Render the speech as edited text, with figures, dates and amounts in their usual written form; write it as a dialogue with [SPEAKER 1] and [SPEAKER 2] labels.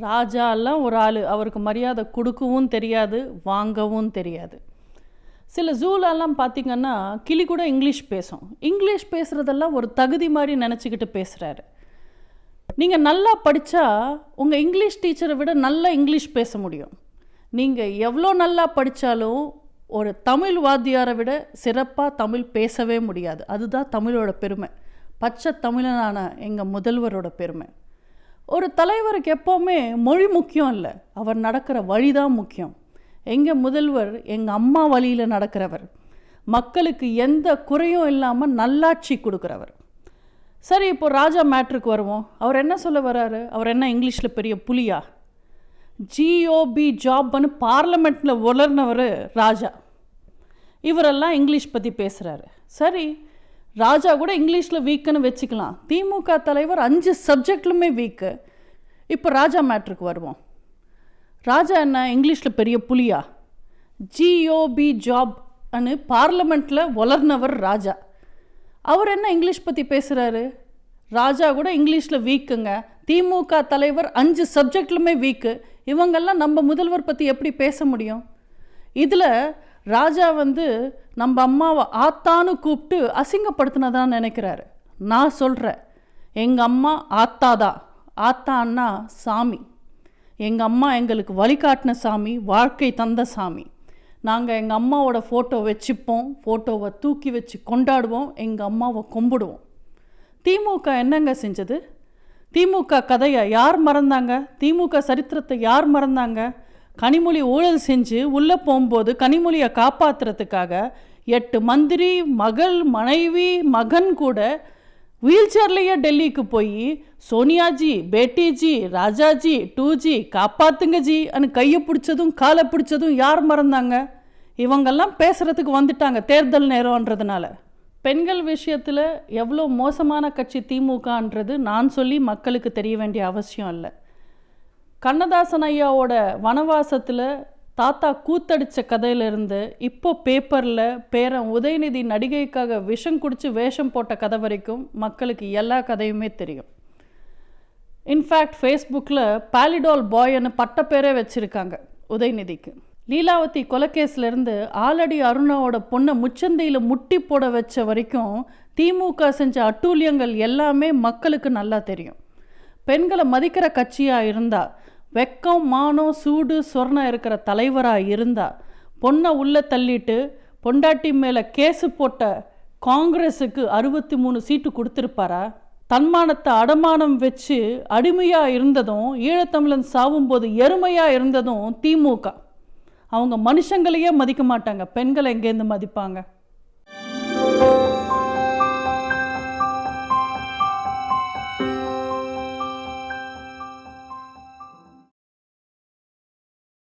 [SPEAKER 1] ராஜாலாம் ஒரு ஆள், அவருக்கு மரியாதை கொடுக்கவும் தெரியாது, வாங்கவும் தெரியாது. சில ஜூலெல்லாம் பார்த்திங்கன்னா கிளி கூட இங்கிலீஷ் பேசும். இங்கிலீஷ் பேசுகிறதெல்லாம் ஒரு தகுதி மாதிரி நினச்சிக்கிட்டு பேசுகிறாரு. நீங்கள் நல்லா படித்தா உங்கள் இங்கிலீஷ் டீச்சரை விட நல்லா இங்கிலீஷ் பேச முடியும். நீங்கள் எவ்வளோ நல்லா படித்தாலும் ஒரு தமிழ் வாத்தியாரை விட சிறப்பாக தமிழ் பேசவே முடியாது. அதுதான் தமிழோட பெருமை, பச்சை தமிழனான எங்கள் முதல்வரோட பெருமை. ஒரு தலைவருக்கு எப்போவுமே மொழி முக்கியம் இல்லை, அவர் நடக்கிற வழி தான் முக்கியம். எங்கள் முதல்வர் எங்கள் அம்மா வழியில் நடக்கிறவர், மக்களுக்கு எந்த குறையும் இல்லாமல் நல்லாட்சி கொடுக்குறவர். சரி, இப்போ ராஜா மேட்ருக்கு வருவோம். அவர் என்ன சொல்ல வர்றாரு? அவர் என்ன இங்கிலீஷில் பெரிய புலியா? ஜிஓபி ஜாப்னு பார்லமெண்ட்டில் வளர்னவர் ராஜா. இவரெல்லாம் இங்கிலீஷ் பற்றி பேசுகிறாரு. சரி, ராஜா கூட இங்கிலீஷில் வீக்குன்னு வச்சுக்கலாம். திமுக தலைவர் 5 சப்ஜெக்ட்லுமே வீக்கு. இப்போ ராஜா மேட்ருக்கு வருவோம். ராஜா என்ன இங்கிலீஷில் பெரிய புலியா? ஜிஓபி ஜாப்னு பார்லமெண்ட்டில் வளர்னவர் ராஜா. அவர் என்ன இங்கிலீஷ் பற்றி பேசுகிறாரு? ராஜா கூட இங்கிலீஷில் வீக்குங்க. திமுக தலைவர் 5 சப்ஜெக்ட்லுமே வீக்கு. இவங்கெல்லாம் நம்ம முதல்வர் பற்றி எப்படி பேச முடியும்? இதில் ராஜா நம்ம அம்மாவை ஆத்தான்னு கூப்பிட்டு அசிங்கப்படுத்தினதான் நினைக்கிறாரு. நான் சொல்கிறேன், எங்கள் அம்மா ஆத்தா தான். ஆத்தான்னா சாமி. எங்கள் அம்மா எங்களுக்கு வழிகாட்டின சாமி, வாழ்க்கை தந்த சாமி. நாங்கள் எங்கள் அம்மாவோட ஃபோட்டோ வச்சுப்போம், ஃபோட்டோவை தூக்கி வச்சு கொண்டாடுவோம், எங்கள் அம்மாவை கும்பிடுவோம். திமுக என்னங்க செஞ்சது? திமுக கதையை யார் மறந்தாங்க? திமுக சரித்திரத்தை யார் மறந்தாங்க? கனிமொழி ஊழல் செஞ்சு உள்ளே போகும்போது கனிமொழியை காப்பாற்றுறதுக்காக 8 மந்திரி, மகள், மனைவி, மகன் கூட வீல் சேர்லேயே டெல்லிக்கு போய் சோனியாஜி, பேட்டிஜி, ராஜாஜி, 2G காப்பாத்துங்க ஜி அனு கையை பிடிச்சதும் காலை பிடிச்சதும் யார் மறந்தாங்க? இவங்கெல்லாம் பேசுகிறதுக்கு வந்துட்டாங்க தேர்தல் நேரம்ன்றதுனால. பெண்கள் விஷயத்தில் எவ்வளோ மோசமான கட்சி திமுகன்றது நான் சொல்லி மக்களுக்கு தெரிய வேண்டிய அவசியம் இல்லை. கண்ணதாசன் ஐயாவோட வனவாசத்தில் தாத்தா கூத்தடித்த கதையிலிருந்து இப்போ பேப்பரில் பேரன் உதயநிதி நடிகைக்காக விஷம் குடித்து வேஷம் போட்ட கதை வரைக்கும் மக்களுக்கு எல்லா கதையுமே தெரியும். இன்ஃபேக்ட் ஃபேஸ்புக்கில் பாலிடால் பாய்னு பட்ட பேரே வச்சுருக்காங்க உதயநிதிக்கு. லீலாவதி கொலைகேஸ்லேருந்து ஆலடி அருணாவோட பொண்ணை முச்சந்தையில் முட்டி போட வச்ச வரைக்கும் திமுக செஞ்ச அட்டூழியங்கள் எல்லாமே மக்களுக்கு நல்லா தெரியும். பெண்களை மதிக்கிற கட்சியாக இருந்தால், வெக்கம், மானம், சூடு, சொர்ணம் இருக்கிற தலைவராக இருந்தால், பொண்ணை உள்ளே தள்ளிட்டு பொண்டாட்டி மேலே கேஸு போட்ட காங்கிரஸுக்கு 63 சீட்டு கொடுத்துருப்பாரா? தன்மானத்தை அடமானம் வச்சு அடிமையாக இருந்ததும், ஈழத்தமிழன் சாவும்போது எருமையாக இருந்ததும் திமுக. அவங்க மனுஷங்களையே மதிக்க மாட்டாங்க, பெண்களை எங்கேருந்து மதிப்பாங்க?